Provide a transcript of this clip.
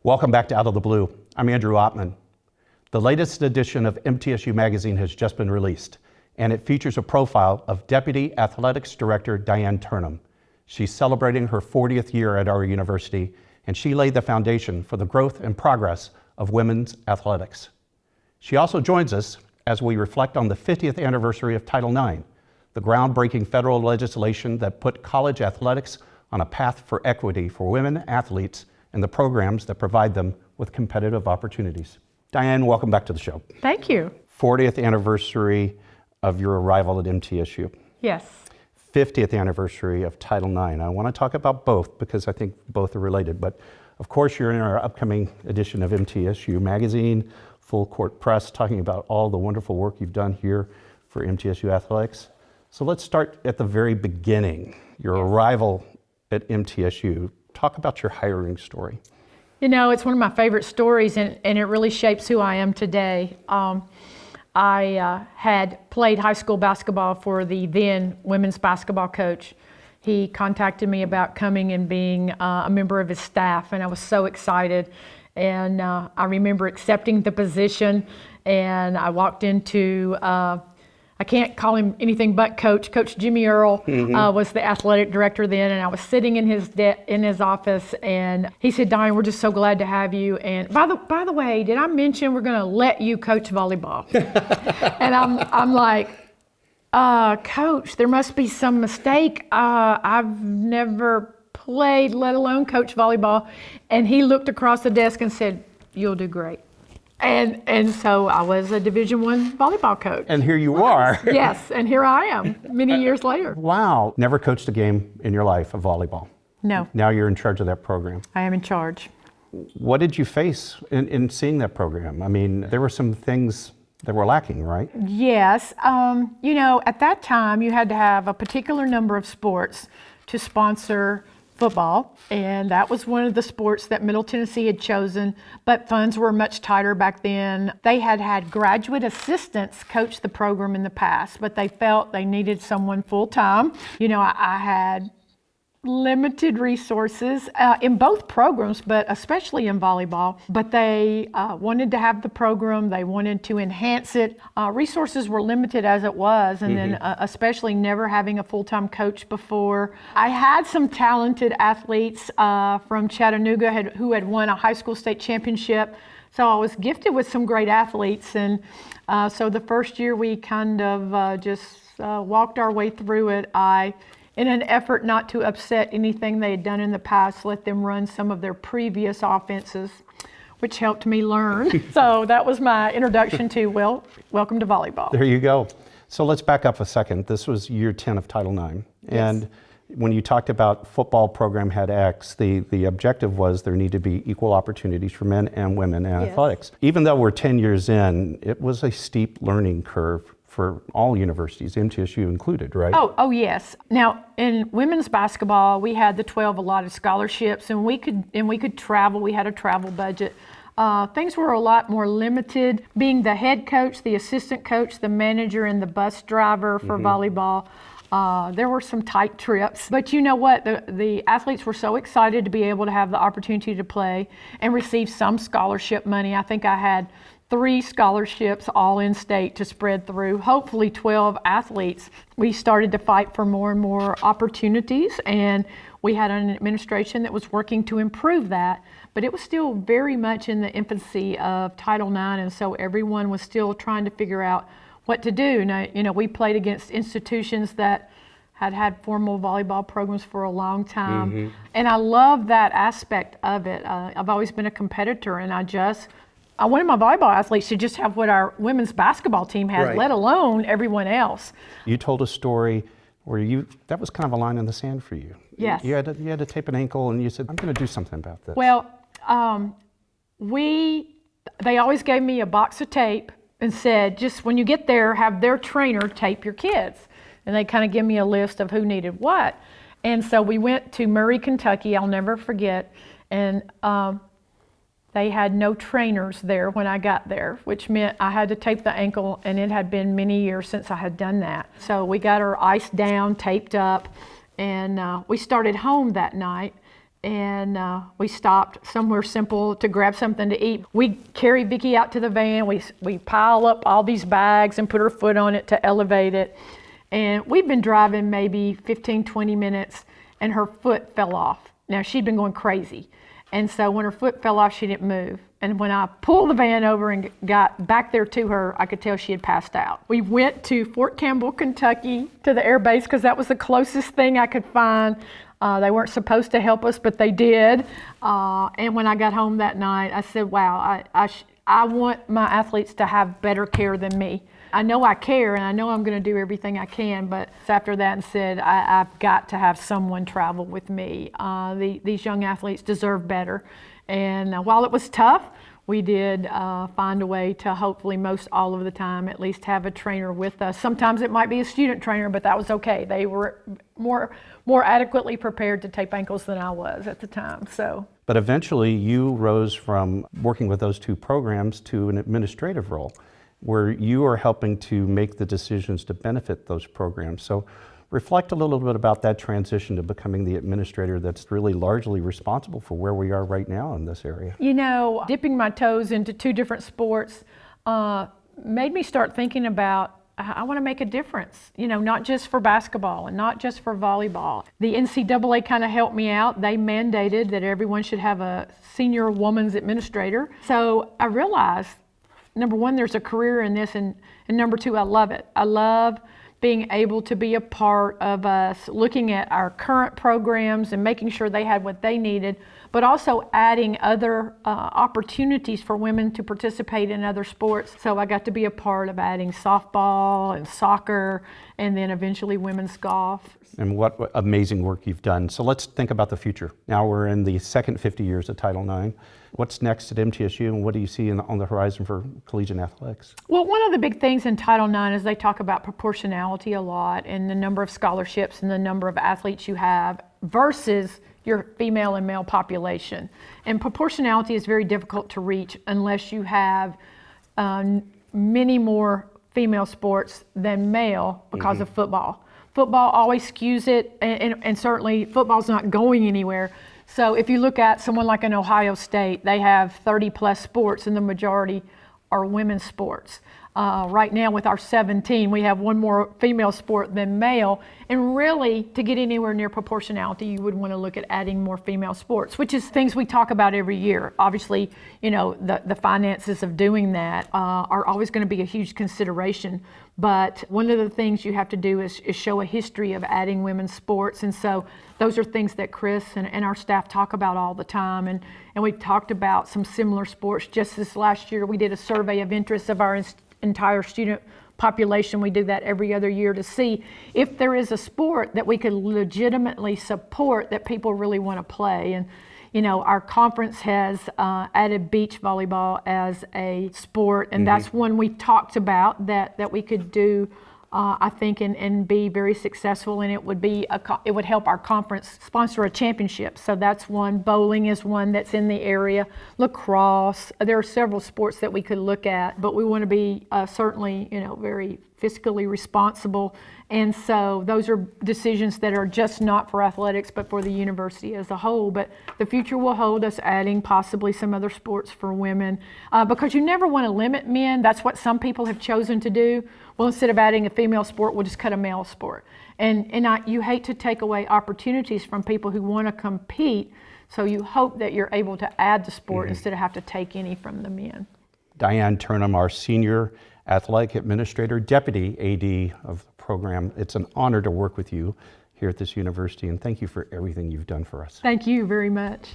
Welcome back to Out of the Blue. I'm Andrew Ottman. The latest edition of MTSU Magazine has just been released, and it features a profile of Deputy Athletics Director Diane Turnham. She's celebrating her 40th year at our university, and she laid the foundation for the growth and progress of women's athletics. She also joins us as we reflect on the 50th anniversary of Title IX, the groundbreaking federal legislation that put college athletics on a path for equity for women athletes and the programs that provide them with competitive opportunities. Diane, welcome back to the show. Thank you. 40th anniversary of your arrival at MTSU. Yes. 50th anniversary of Title IX. I want to talk about both because I think both are related, but of course you're in our upcoming edition of MTSU Magazine, Full Court Press, talking about all the wonderful work you've done here for MTSU Athletics. So let's start at the very beginning, your arrival at MTSU. Talk about your hiring story. You know, it's one of my favorite stories, and it really shapes who I am today. I had played high school basketball for the then women's basketball coach. He contacted me about coming and being a member of his staff, and I was so excited. And I remember accepting the position, and I walked into I can't call him anything but Coach. Coach Jimmy Earl was the athletic director then, and I was sitting in his office, and he said, "Diane, we're just so glad to have you. And by the way, did I mention we're going to let you coach volleyball?" And I'm like, "Coach, there must be some mistake. I've never played, let alone coach volleyball." And he looked across the desk and said, "You'll do great." And so I was a Division I volleyball coach. And here you are. Yes, and here I am many years later. Wow. Never coached a game in your life of volleyball. No. Now you're in charge of that program. I am in charge. What did you face in seeing that program? I mean, there were some things that were lacking, right? Yes. You know, at that time, you had to have a particular number of sports to sponsor football, and that was one of the sports that Middle Tennessee had chosen, but funds were much tighter back then. They had had graduate assistants coach the program in the past, but they felt they needed someone full-time. You know, I had limited resources in both programs, but especially in volleyball. But they wanted to have the program, they wanted to enhance it. Resources were limited as it was, and then especially never having a full-time coach before. I had some talented athletes from Chattanooga who had won a high school state championship. So I was gifted with some great athletes, and so the first year we kind of just walked our way through it. In an effort not to upset anything they had done in the past, let them run some of their previous offenses, which helped me learn. So that was my introduction to, welcome to volleyball. There you go. So let's back up a second. This was year 10 of Title IX. And Yes. when you talked about football program had X, the objective was there need to be equal opportunities for men and women in athletics. Even though we're 10 years in, it was a steep learning curve for all universities, MTSU included, right? Oh yes. Now in women's basketball, we had the 12 allotted scholarships, and we could travel. We had a travel budget. Things were a lot more limited. Being the head coach, the assistant coach, the manager, and the bus driver for volleyball, there were some tight trips. But you know what? The athletes were so excited to be able to have the opportunity to play and receive some scholarship money. I think I had 3 scholarships all in state to spread through, hopefully 12 athletes. We started to fight for more and more opportunities, and we had an administration that was working to improve that, but it was still very much in the infancy of Title IX, and so everyone was still trying to figure out what to do. Now, you know, we played against institutions that had formal volleyball programs for a long time, and I love that aspect of it. I've always been a competitor, and I wanted my volleyball athletes to just have what our women's basketball team has, Right. let alone everyone else. You told a story where that was kind of a line in the sand for you. Yes. You had to tape an ankle, and you said, I'm going to do something about this. Well, they always gave me a box of tape and said, just when you get there, have their trainer tape your kids. And they kind of give me a list of who needed what. And so we went to Murray, Kentucky, I'll never forget, and they had no trainers there when I got there, which meant I had to tape the ankle, and it had been many years since I had done that. So we got her iced down, taped up, and we started home that night. and we stopped somewhere simple to grab something to eat. We carry Vicki out to the van. We pile up all these bags and put her foot on it to elevate it. And we've been driving maybe 15, 20 minutes, and her foot fell off. Now, she'd been going crazy. And so when her foot fell off, she didn't move. And when I pulled the van over and got back there to her, I could tell she had passed out. We went to Fort Campbell, Kentucky, to the air base, because that was the closest thing I could find. They weren't supposed to help us, but they did. And when I got home that night, I said, wow, I want my athletes to have better care than me. I know I care, and I know I'm going to do everything I can, but after that and said, I've got to have someone travel with me. These young athletes deserve better. And while it was tough, we did find a way to hopefully most all of the time at least have a trainer with us. Sometimes it might be a student trainer, but that was okay. They were more adequately prepared to tape ankles than I was at the time. So. But eventually you rose from working with those two programs to an administrative role, where you are helping to make the decisions to benefit those programs. So reflect a little bit about that transition to becoming the administrator that's really largely responsible for where we are right now in this area. You know, dipping my toes into two different sports made me start thinking about, I want to make a difference, you know, not just for basketball and not just for volleyball. The NCAA kind of helped me out. They mandated that everyone should have a senior woman's administrator. So I realized, number one, there's a career in this, and number two, I love it. I love being able to be a part of us looking at our current programs and making sure they had what they needed, but also adding other opportunities for women to participate in other sports. So I got to be a part of adding softball and soccer, and then eventually women's golf. And what amazing work you've done. So let's think about the future. Now we're in the second 50 years of Title IX. What's next at MTSU, and what do you see on the horizon for collegiate athletics? Well, one of the big things in Title IX is they talk about proportionality a lot, and the number of scholarships and the number of athletes you have versus your female and male population. And proportionality is very difficult to reach unless you have many more female sports than male because of football. Football always skews it, and certainly football's not going anywhere. So if you look at someone like an Ohio State, they have 30 plus sports, and the majority are women's sports. Right now with our 17, we have one more female sport than male. And really, to get anywhere near proportionality, you would want to look at adding more female sports, which is things we talk about every year. Obviously, you know, the finances of doing that are always going to be a huge consideration. But one of the things you have to do is show a history of adding women's sports. And so those are things that Chris and our staff talk about all the time. And we talked about some similar sports. Just this last year, we did a survey of interest of our entire student population. We do that every other year to see if there is a sport that we could legitimately support that people really want to play. And you know, our conference has added beach volleyball as a sport, and that's one we talked about that we could do, I think, and be very successful. And it would help our conference sponsor a championship. So that's one. Bowling is one that's in the area. Lacrosse. There are several sports that we could look at, but we want to be certainly, you know, very fiscally responsible. And so those are decisions that are just not for athletics, but for the university as a whole. But the future will hold us adding possibly some other sports for women, because you never want to limit men. That's what some people have chosen to do. Well, instead of adding a female sport, we'll just cut a male sport. And you hate to take away opportunities from people who want to compete, so you hope that you're able to add the sport instead of have to take any from the men. Diane Turnham, our Senior Athletic Administrator, Deputy AD of the program. It's an honor to work with you here at this university, and thank you for everything you've done for us. Thank you very much.